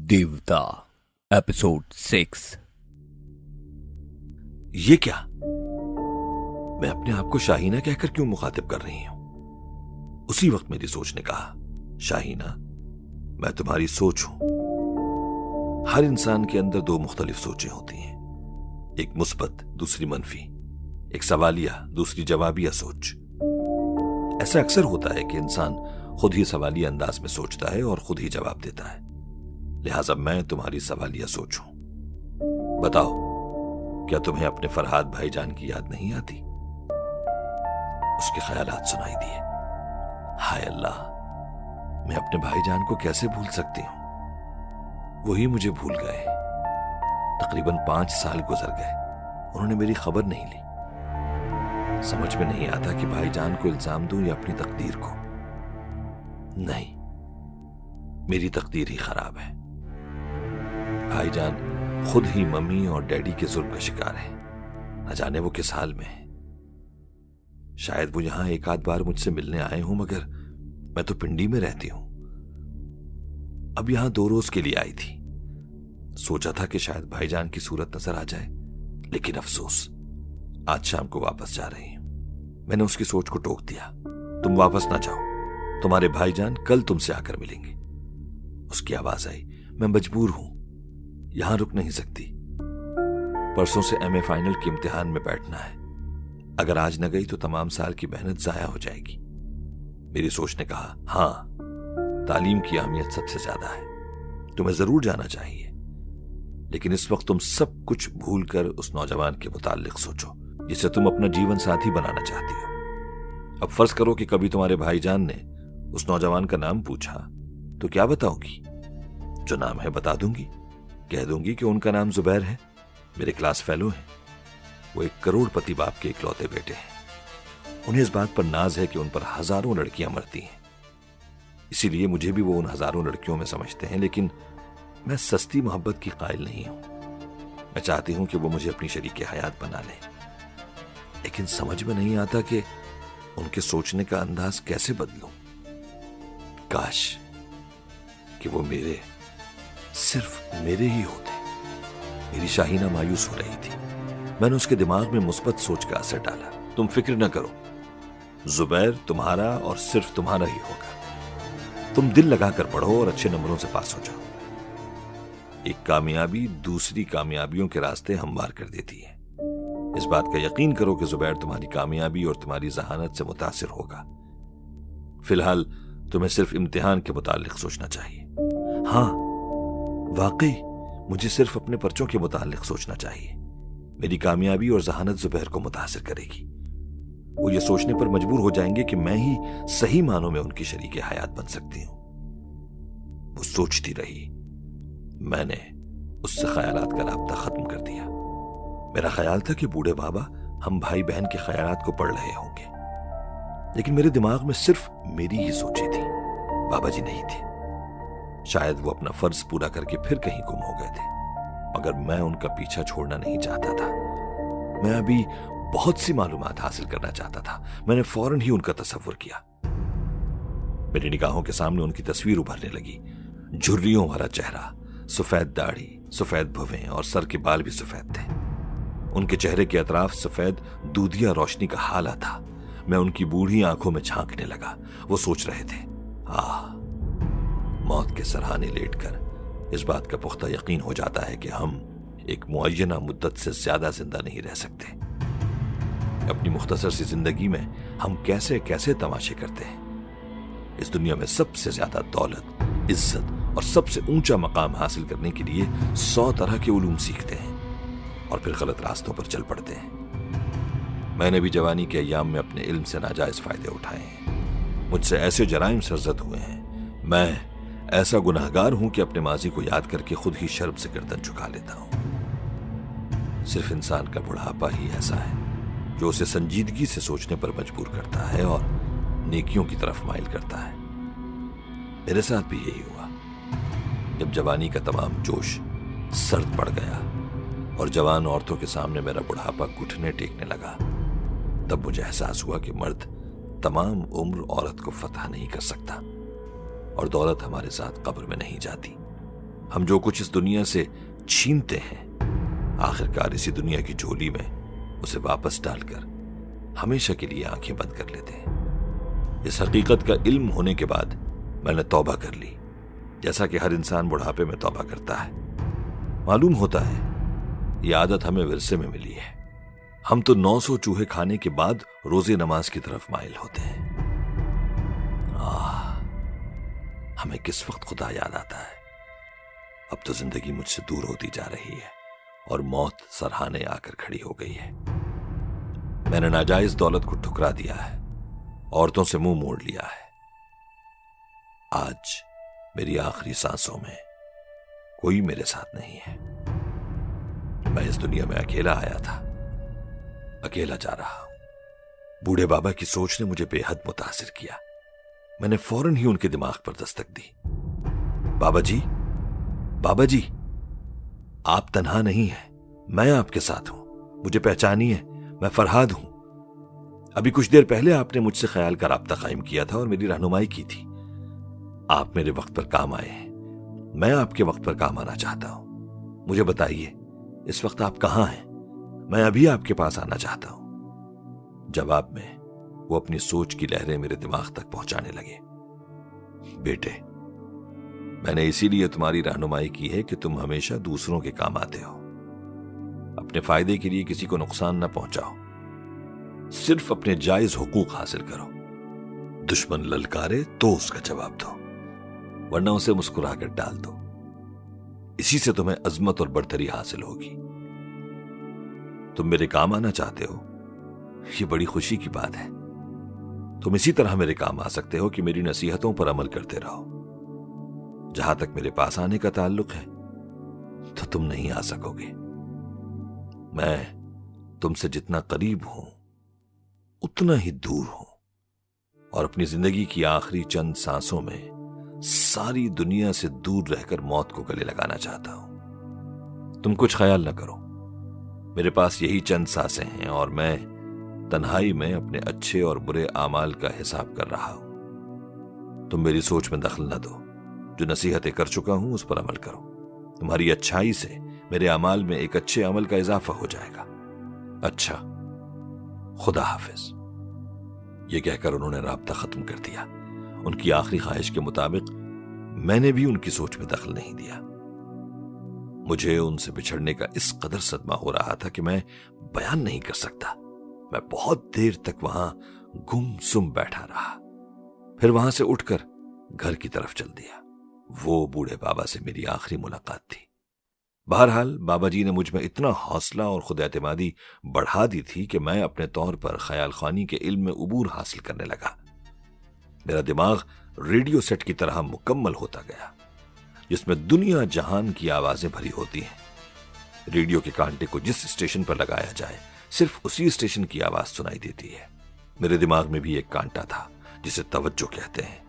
देवता एपिसोड 6। ये क्या? मैं अपने आप को शाहीना कहकर क्यों मुखातिब कर रही हूं? उसी वक्त मेरी सोच ने कहा, शाहीना, मैं तुम्हारी सोच हूं। हर इंसान के अंदर दो मुख्तलिफ सोचें होती हैं, एक मुस्बत, दूसरी मनफी, एक सवालिया, दूसरी जवाबिया सोच। ऐसा अक्सर होता है कि इंसान खुद ही सवालिया अंदाज में सोचता है और खुद ही जवाब देता है। लिहाजा मैं तुम्हारी सवालिया सोच हूं। बताओ, क्या तुम्हें अपने फरहाद भाईजान की याद नहीं आती? उसके ख्यालात सुनाई दिए। हाय अल्लाह, मैं अपने भाईजान को कैसे भूल सकती हूं? वही मुझे भूल गए। तकरीबन 5 साल गुजर गए, उन्होंने मेरी खबर नहीं ली। समझ में नहीं आता कि भाईजान को इल्जाम दूं या अपनी तकदीर को। नहीं, मेरी तकदीर ही खराब है। भाईजान खुद ही मम्मी और डैडी के जुल्म का शिकार है। न जाने वो किस हाल में है। शायद वो यहां एक आध बार मुझसे मिलने आए हों, मगर मैं तो पिंडी में रहती हूं। अब यहां 2 रोज के लिए आई थी। सोचा था कि शायद भाईजान की सूरत नजर आ जाए, लेकिन अफसोस, आज शाम को वापस जा रही हूं। मैंने उसकी सोच को टोक दिया। तुम वापस ना जाओ, तुम्हारे भाईजान कल तुमसे आकर मिलेंगे। उसकी आवाज आई, मैं मजबूर हूं, यहां रुक नहीं सकती। परसों से एमए फाइनल के इम्तिहान में बैठना है। अगर आज न गई तो तमाम साल की मेहनत जाया हो जाएगी। मेरी सोच ने कहा, हां, तालीम की अहमियत सबसे ज्यादा है, तुम्हें जरूर जाना चाहिए। लेकिन इस वक्त तुम सब कुछ भूलकर उस नौजवान के मुताल्लिक सोचो जिसे तुम अपना जीवन साथी बनाना चाहती हो। अब फर्ज करो कि कभी तुम्हारे भाईजान ने उस नौजवान का नाम पूछा, तो क्या बताओगी? जो नाम है बता दूंगी। कह दूंगी कि उनका नाम जुबैर है, मेरे क्लास फेलो हैं। वो एक करोड़पति बाप के इकलौते बेटे हैं। उन्हें इस बात पर नाज है कि उन पर हजारों लड़कियां मरती हैं। इसीलिए मुझे भी वो उन हजारों लड़कियों में समझते हैं, लेकिन मैं सस्ती मोहब्बत की कायल नहीं हूं। मैं चाहती हूं कि वो मुझे अपनी शरीके हयात बना लें, लेकिन समझ में नहीं आता कि उनके सोचने का अंदाज कैसे बदलूं। काश कि वो सिर्फ मेरे ही होते। मेरी शाहीना मायूस हो रही थी। मैंने उसके दिमाग में मुस्बत सोच का असर डाला। तुम फिक्र न करो, जुबैर तुम्हारा और सिर्फ तुम्हारा ही होगा। तुम दिल लगाकर पढ़ो और अच्छे नंबरों से पास हो जाओ। एक कामयाबी दूसरी कामयाबियों के रास्ते हमवार कर देती है। इस बात का यकीन करो कि जुबैर तुम्हारी कामयाबी और तुम्हारी जहानत से मुतासिर होगा। फिलहाल तुम्हें सिर्फ इम्तिहान के मुतालिक सोचना चाहिए। हाँ, वाकई मुझे सिर्फ अपने पर्चों के मुतालिक सोचना चाहिए। मेरी कामयाबी और जहानत जुबैर को मुतासिर करेगी। वो ये सोचने पर मजबूर हो जाएंगे कि मैं ही सही मानों में उनकी शरीके हयात बन सकती हूं। वो सोचती रही। मैंने उससे ख्यालात का राब्ता खत्म कर दिया। मेरा ख्याल था कि बूढ़े बाबा हम भाई बहन के ख्यालात को पढ़ रहे होंगे, लेकिन मेरे दिमाग में सिर्फ मेरी ही सोचें थी, बाबा जी नहीं थे। शायद वो अपना फर्ज पूरा करके फिर कहीं गुम हो गए थे, मगर मैं उनका पीछा छोड़ना नहीं चाहता था। मैं अभी बहुत सी मालूमात हासिल करना चाहता था। मैंने फौरन ही उनका तस्वुर किया। मेरी निगाहों के सामने उनकी तस्वीर उभरने लगी। झुर्रियों वाला चेहरा, सफेद दाढ़ी, सफेद भवें और सर के बाल भी सफेद थे। उनके चेहरे के अतराफ सफेद दूधिया रोशनी का हाला था। मैं उनकी बूढ़ी आंखों में झांकने लगा। वो सोच रहे थे, मौत के सरहाने लेटकर इस बात का पुख्ता यकीन हो जाता है कि हम एक मुअय्यना मुद्दत से ज्यादा जिंदा नहीं रह सकते। अपनी मुख्तसर सी जिंदगी में हम कैसे कैसे तमाशे करते हैं। इस दुनिया में सबसे ज्यादा दौलत, इज्जत और सबसे ऊंचा मकाम हासिल करने के लिए 100 तरह के उलूम सीखते हैं और फिर गलत रास्तों पर चल पड़ते हैं। मैंने भी जवानी के अय्याम में अपने इल्म से नाजायज फायदे उठाए हैं। मुझसे ऐसे जराइम सरजद हुए हैं। मैं ऐसा गुनाहगार हूं कि अपने माजी को याद करके खुद ही शर्म से गर्दन झुका लेता हूं। सिर्फ इंसान का बुढ़ापा ही ऐसा है जो उसे संजीदगी से सोचने पर मजबूर करता है और नेकियों की तरफ माइल करता है। मेरे साथ भी यही हुआ। जब जवानी का तमाम जोश सर्द पड़ गया और जवान औरतों के सामने मेरा बुढ़ापा घुटने टेकने लगा, तब मुझे एहसास हुआ कि मर्द तमाम उम्र औरत को फतह नहीं कर सकता और दौलत हमारे साथ कब्र में नहीं जाती। ہم جو کچھ اس دنیا سے چھینتے ہیں آخرکار اسی دنیا کی جھولی میں اسے واپس ڈال کر ہمیشہ کے لیے آنکھیں بند کر لیتے ہیں۔ اس حقیقت کا علم ہونے کے بعد میں نے توبہ کر لی، جیسا کہ ہر انسان بڑھاپے میں توبہ کرتا ہے۔ معلوم ہوتا ہے یہ عادت ہمیں ورثے میں ملی ہے۔ ہم تو 900 چوہے کھانے کے بعد روزے نماز کی طرف مائل ہوتے ہیں۔ ہمیں کس وقت خدا یاد آتا ہے؟ اب تو زندگی مجھ سے دور ہوتی جا رہی ہے اور موت سرہانے آ کر کھڑی ہو گئی ہے۔ میں نے ناجائز دولت کو ٹھکرا دیا ہے، عورتوں سے منہ موڑ لیا ہے۔ آج میری آخری سانسوں میں کوئی میرے ساتھ نہیں ہے۔ میں اس دنیا میں اکیلا آیا تھا، اکیلا جا رہا ہوں۔ بوڑھے بابا کی سوچ نے مجھے بے حد متاثر کیا۔ میں نے فوراً ہی ان کے دماغ پر دستک دی۔ بابا جی، آپ تنہا نہیں ہیں، میں آپ کے ساتھ ہوں، مجھے پہچانیے، میں فرہاد ہوں۔ ابھی کچھ دیر پہلے آپ نے مجھ سے خیال کا رابطہ قائم کیا تھا اور میری رہنمائی کی تھی۔ آپ میرے وقت پر کام آئے ہیں، میں آپ کے وقت پر کام آنا چاہتا ہوں۔ مجھے بتائیے اس وقت آپ کہاں ہیں؟ میں ابھی آپ کے پاس آنا چاہتا ہوں۔ جواب میں وہ اپنی سوچ کی لہریں میرے دماغ تک پہنچانے لگے۔ بیٹے، میں نے اسی لیے تمہاری رہنمائی کی ہے کہ تم ہمیشہ دوسروں کے کام آتے ہو۔ اپنے فائدے کے لیے کسی کو نقصان نہ پہنچاؤ، صرف اپنے جائز حقوق حاصل کرو۔ دشمن للکارے تو اس کا جواب دو، ورنہ اسے مسکرا کر ڈال دو۔ اسی سے تمہیں عظمت اور برتری حاصل ہوگی۔ تم میرے کام آنا چاہتے ہو، یہ بڑی خوشی کی بات ہے۔ تم اسی طرح میرے کام آ سکتے ہو کہ میری نصیحتوں پر عمل کرتے رہو۔ جہاں تک میرے پاس آنے کا تعلق ہے تو تم نہیں آ سکو گے۔ میں تم سے جتنا قریب ہوں اتنا ہی دور ہوں، اور اپنی زندگی کی آخری چند سانسوں میں ساری دنیا سے دور رہ کر موت کو گلے لگانا چاہتا ہوں۔ تم کچھ خیال نہ کرو، میرے پاس یہی چند سانسیں ہیں اور میں تنہائی میں اپنے اچھے اور برے اعمال کا حساب کر رہا ہوں۔ تم میری سوچ میں دخل نہ دو، جو نصیحتیں کر چکا ہوں اس پر عمل کرو۔ تمہاری اچھائی سے میرے اعمال میں ایک اچھے عمل کا اضافہ ہو جائے گا۔ اچھا، خدا حافظ۔ یہ کہہ کر انہوں نے رابطہ ختم کر دیا۔ ان کی آخری خواہش کے مطابق میں نے بھی ان کی سوچ میں دخل نہیں دیا۔ مجھے ان سے بچھڑنے کا اس قدر صدمہ ہو رہا تھا کہ میں بیان نہیں کر سکتا۔ میں بہت دیر تک وہاں گم سم بیٹھا رہا، پھر وہاں سے اٹھ کر گھر کی طرف چل دیا۔ وہ بوڑھے بابا سے میری آخری ملاقات تھی۔ بہرحال بابا جی نے مجھ میں اتنا حوصلہ اور خود اعتمادی بڑھا دی تھی کہ میں اپنے طور پر خیال خوانی کے علم میں عبور حاصل کرنے لگا۔ میرا دماغ ریڈیو سیٹ کی طرح مکمل ہوتا گیا، جس میں دنیا جہان کی آوازیں بھری ہوتی ہیں۔ ریڈیو کے کانٹے کو جس اسٹیشن پر لگایا جائے صرف اسی اسٹیشن کی آواز سنائی دیتی ہے۔ میرے دماغ میں بھی ایک کانٹا تھا جسے توجہ کہتے ہیں۔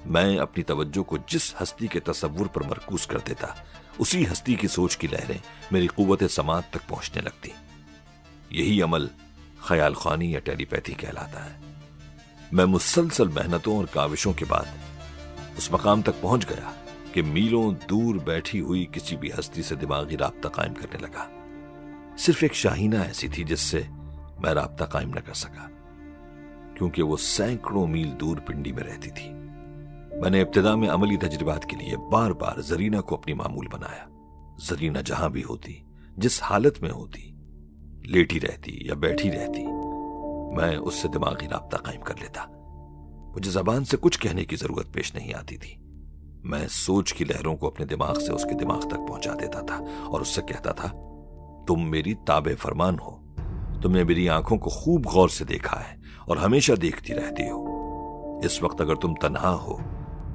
میں اپنی توجہ کو جس ہستی کے تصور پر مرکوز کر دیتا، اسی ہستی کی سوچ کی لہریں میری قوت سماعت تک پہنچنے لگتی۔ یہی عمل خیال خوانی یا ٹیلی پیتھی کہلاتا ہے۔ میں مسلسل محنتوں اور کاوشوں کے بعد اس مقام تک پہنچ گیا کہ میلوں دور بیٹھی ہوئی کسی بھی ہستی سے دماغی رابطہ قائم کرنے لگا۔ صرف ایک شاہینہ ایسی تھی جس سے میں رابطہ قائم نہ کر سکا، کیونکہ وہ سینکڑوں میل دور پنڈی میں رہتی تھی۔ میں نے ابتدا میں عملی تجربات کے لیے بار بار زرینہ کو اپنی معمول بنایا۔ زرینہ جہاں بھی ہوتی، جس حالت میں ہوتی، لیٹی رہتی یا بیٹھی رہتی، میں اس سے دماغی رابطہ قائم کر لیتا۔ مجھے زبان سے کچھ کہنے کی ضرورت پیش نہیں آتی تھی۔ میں سوچ کی لہروں کو اپنے دماغ سے اس کے دماغ تک پہنچا دیتا تھا اور اس سے کہتا تھا، تم میری تابع فرمان ہو، تم نے میری آنکھوں کو خوب غور سے دیکھا ہے اور ہمیشہ دیکھتی رہتی ہو۔ اس وقت اگر تم تنہا ہو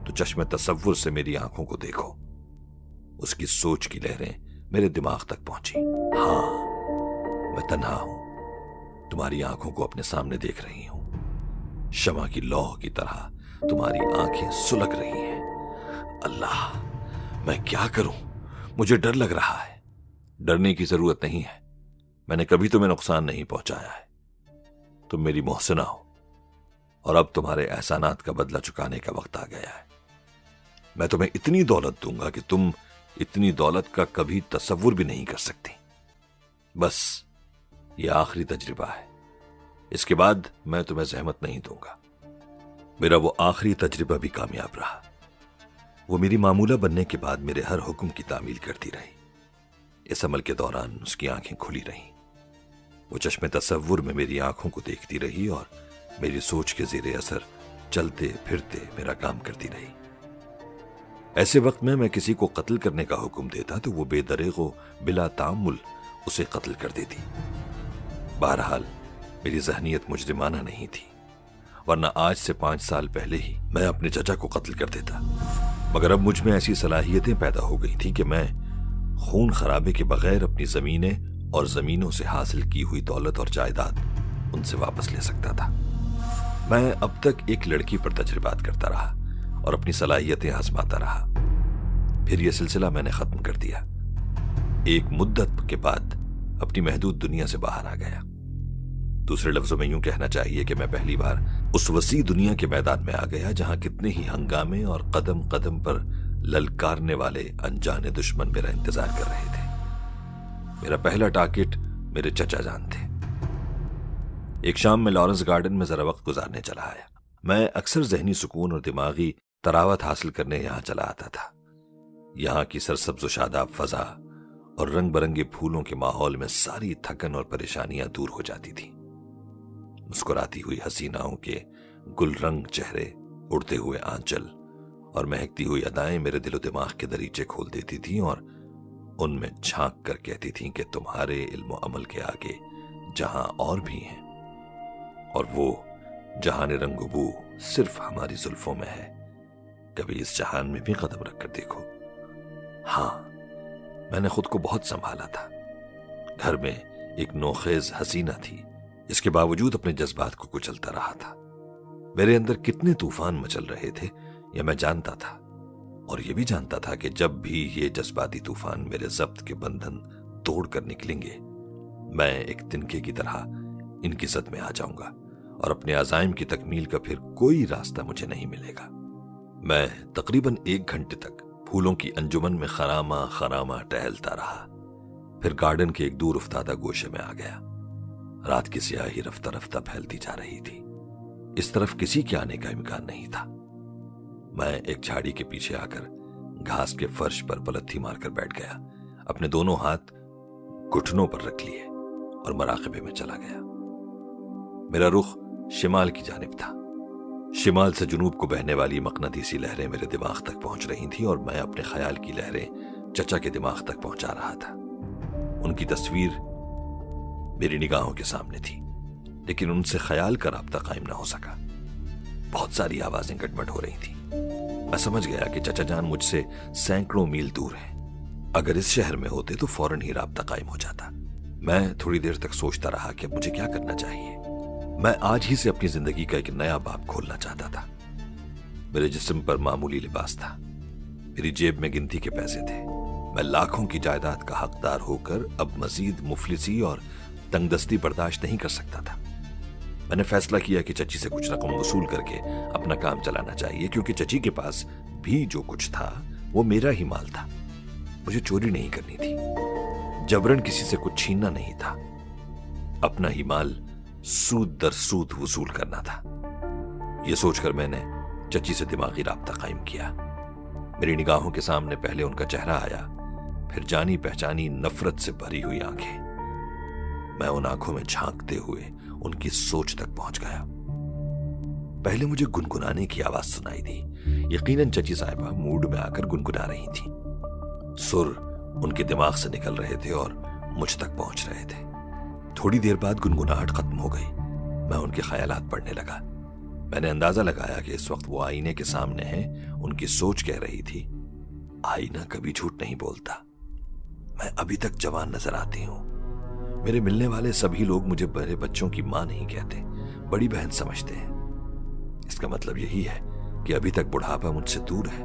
تو چشم تصور سے میری آنکھوں کو دیکھو۔ اس کی سوچ کی لہریں میرے دماغ تک پہنچی۔ ہاں، میں تنہا ہوں، تمہاری آنکھوں کو اپنے سامنے دیکھ رہی ہوں۔ شمع کی لوح کی طرح تمہاری آنکھیں سلگ رہی ہیں۔ اللہ، میں کیا کروں؟ مجھے ڈر لگ رہا ہے۔ ڈرنے کی ضرورت نہیں ہے، میں نے کبھی تمہیں نقصان نہیں پہنچایا ہے۔ تم میری محسنہ ہو اور اب تمہارے احسانات کا بدلہ چکانے کا وقت آ گیا ہے۔ میں تمہیں اتنی دولت دوں گا کہ تم इतनी दौलत का कभी तसव्वुर भी नहीं कर सकती। बस ये आखिरी तजर्बा है, इसके बाद मैं तुम्हें ज़हमत नहीं दूंगा। मेरा वो आखिरी तजर्बा भी कामयाब रहा। वो मेरी मामूला बनने के बाद मेरे हर हुक्म की तामील करती रही। इस अमल के दौरान उसकी आंखें खुली रहीं। वो चश्मे तसव्वुर में मेरी आंखों को देखती रही और मेरी सोच के ज़ेरे असर चलते फिरते मेरा काम करती रही। ऐसे वक्त में मैं किसी को कत्ल करने का हुक्म देता तो वो बेदरेगो बिला तामुल उसे कत्ल कर देती। बहरहाल मेरी ज़हनियत मुजरिमाना नहीं थी, वरना आज से 5 साल पहले ही मैं अपने चचा को कत्ल कर देता। मगर अब मुझ में ऐसी सलाहियतें पैदा हो गई थी कि मैं खून खराबे के बगैर अपनी ज़मीनें और ज़मीनों से हासिल की हुई दौलत और जायदाद उनसे वापस ले सकता था। मैं अब तक एक लड़की पर तजर्बात करता रहा और अपनी सलाहियतें आजमाता रहा। फिर यह सिलसिला मैंने ख़त्म कर दिया। एक मुद्दत के बाद अपनी महदूद दुनिया से बाहर आ गया। दूसरे लफ्जों में यूं कहना चाहिए कि मैं पहली बार उस वसी दुनिया के मैदान में आ गया जहां कितने ही हंगामे और कदम कदम पर ललकारने वाले अनजाने दुश्मन मेरा इंतजार कर रहे थे। मेरा पहला टारगेट मेरे चचा जान थे। एक शाम में लॉरेंस गार्डन में जरा वक्त गुजारने चला आया। मैं अक्सर जहनी सुकून और दिमागी तरावत हासिल करने यहां चला आता था। यहां की सरसब्ज़ व शादाब फजा और रंग बरंगे फूलों के माहौल में सारी थकन और परेशानियां दूर हो जाती थी। मुस्कुराती हुई हसीनाओं के गुलरंग चेहरे, उड़ते हुए आंचल और महकती हुई अदाएं मेरे दिलो दिमाग के दरीचे खोल देती थीं और उनमें झांक कर कहती थीं कि तुम्हारे इल्म व अमल के आगे जहां और भी हैं, और वो जहान रंगबू सिर्फ हमारी जुल्फों में है। कभी इस जहान में भी कदम रखकर देखो। हाँ, मैंने खुद को बहुत संभाला था। घर में एक नौखेज हसीना थी, इसके बावजूद अपने जज्बात को कुचलता रहा था। मेरे अंदर कितने तूफान मचल रहे थे यह मैं जानता था, और यह भी जानता था कि जब भी ये जज्बाती तूफान मेरे जब्त के बंधन तोड़कर निकलेंगे, मैं एक तिनके की तरह इनकी जद में आ जाऊंगा और अपने अज़ाइम की तकमील का फिर कोई रास्ता मुझे नहीं मिलेगा। मैं तकरीबन 1 घंटे तक फूलों की अंजुमन में खरामा खरामा टहलता रहा। फिर गार्डन के एक दूर उफ्तादा गोशे में आ गया। रात की स्याही रफ्ता रफ्ता फैलती जा रही थी। इस तरफ किसी के आने का इम्कान नहीं था। मैं एक झाड़ी के पीछे आकर घास के फर्श पर पलथी मारकर बैठ गया, अपने दोनों हाथ घुटनों पर रख लिए और मराकबे में चला गया। मेरा रुख शिमाल की जानिब था। शिमाल से जुनूब को बहने वाली मकनातीसी लहरें मेरे दिमाग तक पहुंच रही थी और मैं अपने ख्याल की लहरें चचा के दिमाग तक पहुंचा रहा था। उनकी तस्वीर मेरी निगाहों के सामने थी, लेकिन उनसे ख्याल का राब्ता कायम ना हो सका। बहुत सारी आवाजें गड़बड़ हो रही थी। मैं समझ गया कि चचा जान मुझसे सैकड़ों मील दूर है। अगर इस शहर में होते तो फौरन ही राब्ता कायम हो जाता। मैं थोड़ी देर तक सोचता रहा कि मुझे क्या करना चाहिए। मैं आज ही से अपनी जिंदगी का एक नया बाब खोलना चाहता था। मेरे जिस्म पर मामूली लिबास था, मेरी जेब में गिनती के पैसे थे। मैं लाखों की जायदाद का हकदार होकर अब मजीद मुफलिसी और तंगदस्ती बर्दाश्त नहीं कर सकता था। मैंने फैसला किया कि चची से कुछ रकम वसूल करके अपना काम चलाना चाहिए, क्योंकि चची के पास भी जो कुछ था वो मेरा ही माल था। मुझे चोरी नहीं करनी थी, जबरन किसी से कुछ छीनना नहीं था। अपना ही माल सूद दर सूद वसूल करना था। यह सोचकर मैंने चची से दिमागी राब्ता कायम किया। मेरी निगाहों के सामने पहले उनका चेहरा आया, फिर जानी पहचानी नफरत से भरी हुई आंखें। मैं उन आंखों में झांकते हुए उनकी सोच तक पहुंच गया। पहले मुझे गुनगुनाने की आवाज सुनाई दी। यकीनन चची साहिबा मूड में आकर गुनगुना रही थी। सुर उनके दिमाग से निकल रहे थे और मुझ तक पहुंच रहे थे। थोड़ी देर बाद गुनगुनाहट खत्म हो गई। मैं उनके ख्यालात पढ़ने लगा। मैंने अंदाजा लगाया कि इस वक्त वो आईने के सामने हैं। उनकी सोच कह रही थी, आईना कभी झूठ नहीं बोलता। मैं अभी तक जवान नजर आती हूं। मेरे मिलने वाले सभी लोग मुझे बड़े बच्चों की मां नहीं कहते, बड़ी बहन समझते हैं। इसका मतलब यही है कि अभी तक बुढ़ापा मुझसे दूर है।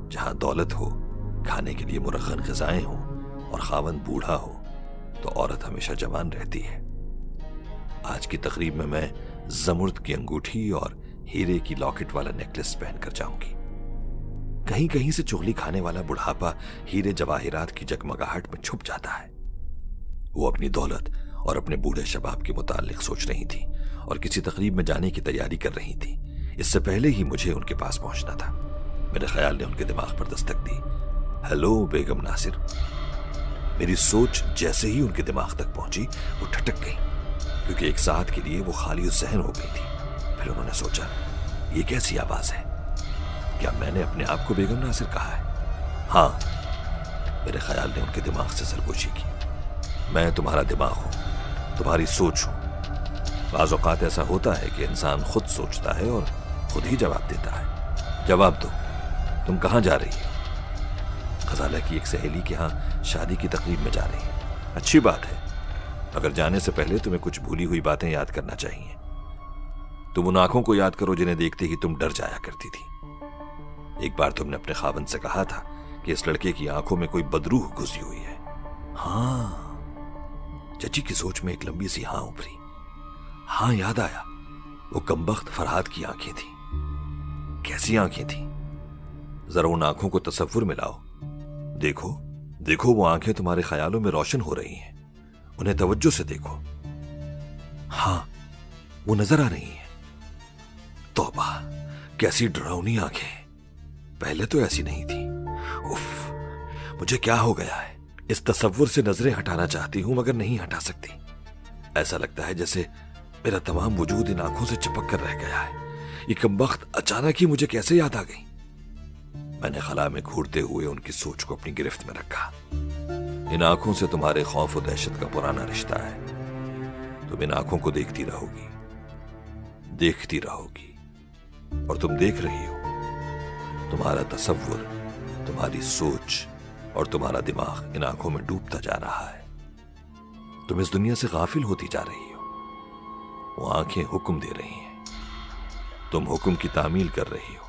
जहां दौलत हो, खाने के लिए मुरखन ग़िज़ाएं हो और खावंद बूढ़ा हो, तो औरत हमेशा जवान रहती है। आज की तकरीब में मैं जमुर्द की अंगूठी और हीरे की लॉकेट वाला नेकलेस पहनकर जाऊंगी। कहीं कहीं से चुगली खाने वाला बुढ़ापा हीरे जवाहिरात की जगमगाहट में छुप जाता है। वो अपनी दौलत और अपने बूढ़े शबाब के मुताल्लिक सोच रही थी और किसी तकरीब में जाने की तैयारी कर रही थी। इससे पहले ही मुझे उनके पास पहुंचना था। मेरे ख्याल ने उनके दिमाग पर दस्तक दी। हेलो बेगम नासिर। मेरी सोच जैसे ही उनके दिमाग तक पहुंची वो ठटक गई, क्योंकि एक साथ के लिए वो खाली ज़हन हो गई थी। फिर उन्होंने सोचा, ये कैसी आवाज है? क्या मैंने अपने आप को बेगम नासिर कहा है? हाँ, मेरे ख्याल ने उनके दिमाग से सरगोशी की। मैं तुम्हारा दिमाग हूं, तुम्हारी सोच हूं। बाज़ औक़ात ऐसा होता है कि इंसान खुद सोचता है और खुद ही जवाब देता है। जवाब दो, तुम कहाँ जा रही हो? ग़ज़ाला की एक सहेली के यहाँ शादी की तकरीब में जा रही है। अच्छी बात है, मगर जाने से पहले तुम्हें कुछ भूली हुई बातें याद करना चाहिए। तुम उन आंखों को याद करो जिन्हें देखते ही तुम डर जाया करती थी। एक बार तुमने अपने खावंद से कहा था कि इस लड़के की आंखों में कोई बदरूह घुसी हुई है। हाँ, चची की सोच में एक लंबी सी हाँ उभरी। हाँ, याद आया, वो कमबख्त फरहाद की आंखें थी। कैसी आंखें थी? जरा उन आंखों को तसव्वुर में लाओ। देखो देखो, वो आंखें तुम्हारे ख्यालों में रोशन हो रही हैं। उन्हें तवज्जो से देखो। हाँ, वो नजर आ रही हैं। तौबा, कैसी डरावनी आंखें। पहले तो ऐसी नहीं थी। उफ, मुझे क्या हो गया है? इस तसव्वुर से नजरें हटाना चाहती हूं मगर नहीं हटा सकती। ऐसा लगता है जैसे मेरा तमाम वजूद इन आंखों से चिपक कर रह गया है। ये कमबख्त अचानक ही मुझे कैसे याद आ गई? मैंने खला में घूरते हुए उनकी सोच को अपनी गिरफ्त में रखा। इन आंखों से तुम्हारे खौफ और दहशत का पुराना रिश्ता है। तुम इन आंखों को देखती रहोगी, देखती रहोगी, और तुम देख रही हो। तुम्हारा तसव्वुर, तुम्हारी सोच और तुम्हारा दिमाग इन आंखों में डूबता जा रहा है। तुम इस दुनिया से गाफिल होती जा रही हो। वो आंखें हुक्म दे रही हैं, तुम हुक्म की तामील कर रही हो।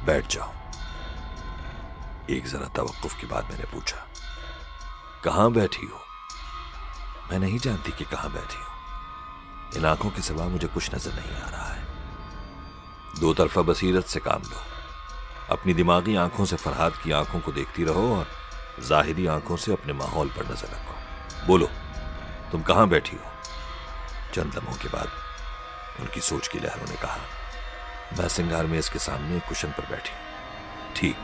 बैठ जाओ। एक जरा तवक्कुफ के बाद मैंने पूछा, कहां बैठी हो? मैं नहीं जानती कि कहां बैठी हो। इन आंखों के सिवा मुझे कुछ नजर नहीं आ रहा है। दो तरफा बसीरत से काम लो। अपनी दिमागी आंखों से फरहाद की आंखों को देखती रहो और जाहिरी आंखों से अपने माहौल पर नजर रखो। बोलो, तुम कहां बैठी हो? चंद लम्हों के बाद उनकी सोच की लहरों ने कहा, मैं सिंगार में इसके सामने एक कुशन पर बैठी हूं। ठीक,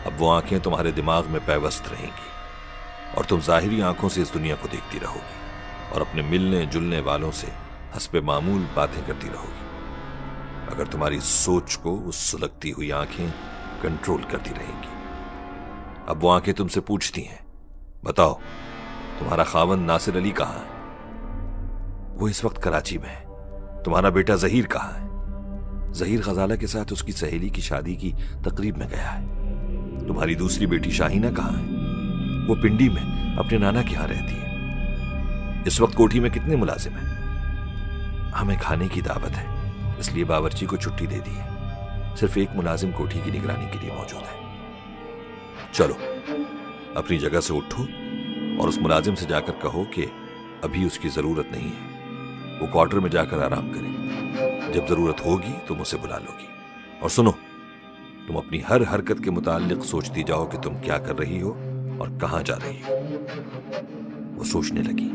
अब वो आंखें तुम्हारे दिमाग में पैवस्त रहेंगी और तुम जाहिरी आंखों से इस दुनिया को देखती रहोगी और अपने मिलने जुलने वालों से हस्बे मामूल बातें करती रहोगी। अगर तुम्हारी सोच को वो सुलगती हुई आंखें कंट्रोल करती रहेंगी। अब वो आंखें तुमसे पूछती हैं, बताओ तुम्हारा खावंद नासिर अली कहां है? वो इस वक्त कराची में है। तुम्हारा बेटा जहीर कहां है? जहीर ग़ज़ाला के साथ उसकी सहेली की शादी की तकरीब में गया है। तुम्हारी दूसरी बेटी शाहीना कहां है? वो पिंडी में अपने नाना के यहां रहती है। इस वक्त कोठी में कितने मुलाजिम हैं? हमें खाने की दावत है, इसलिए बावर्ची को छुट्टी दे दी है। सिर्फ एक मुलाजिम कोठी की निगरानी के लिए मौजूद है। चलो अपनी जगह से उठो और उस मुलाजिम से जाकर कहो कि अभी उसकी जरूरत नहीं है, वो क्वार्टर में जाकर आराम करे। जब जरूरत होगी तुम उसे बुला लोगी। और सुनो, तुम अपनी हर हरकत के मुताल्लिक सोचती जाओ कि तुम क्या कर रही हो और कहां जा रही हो। वो सोचने लगी।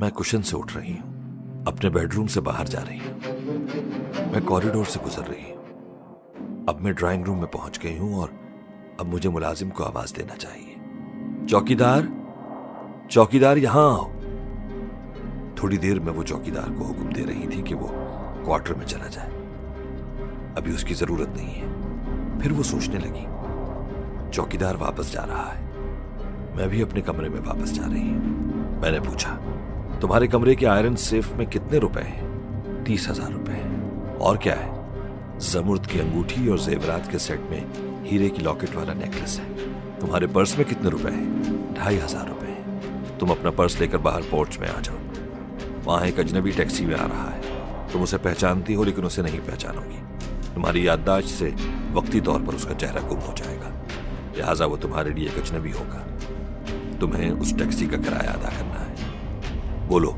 मैं कुशन से उठ रही हूं, अपने बेडरूम से बाहर जा रही हूं, मैं कॉरिडोर से गुजर रही हूं। अब मैं ड्राइंग रूम में पहुंच गई हूं और अब मुझे मुलाजिम को आवाज देना चाहिए, चौकीदार, चौकीदार यहां आओ। थोड़ी देर में वो चौकीदार को हुक्म दे रही थी कि वो क्वार्टर में चला जाए, अभी उसकी जरूरत नहीं है। फिर वो सोचने लगी, चौकीदार वापस जा रहा है, मैं भी अपने कमरे में वापस जा रही हूं। मैंने पूछा, तुम्हारे कमरे के आयरन सेफ में कितने रुपए हैं? 30,000 रुपए हैं। और क्या है? जमुर्द की अंगूठी और जेवरात के सेट में हीरे की लॉकेट वाला नेकलेस है। तुम्हारे पर्स में कितने रुपए हैं? 2,500 रुपए हैं। तुम अपना पर्स लेकर बाहर पोर्च में आ जाओ। वहां एक अजनबी टैक्सी में आ रहा है। तुम उसे पहचानती हो लेकिन उसे नहीं पहचानोगी। तुम्हारी याददाश्त से वक्ती तौर पर उसका चेहरा गुम हो जाएगा, लिहाजा वो तुम्हारे लिए एक अजनबी होगा। तुम्हें उस टैक्सी का किराया अदा करना है। बोलो,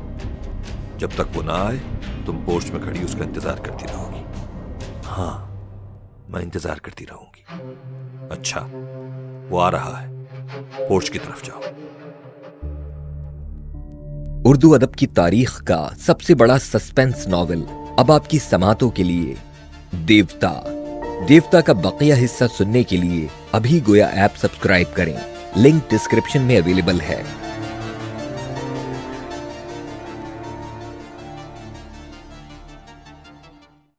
जब तक वो ना आए तुम पोर्च में खड़ी उसका इंतजार करती रहोगी। हाँ, मैं इंतजार करती रहूंगी। अच्छा, वो आ रहा है, पोर्च की तरफ जाओ। उर्दू अदब की तारीख का सबसे बड़ा सस्पेंस नॉवेल अब आपकी समातों के लिए देवता। देवता का बकिया हिस्सा सुनने के लिए अभी गोया ऐप सब्सक्राइब करें। लिंक डिस्क्रिप्शन में अवेलेबल है।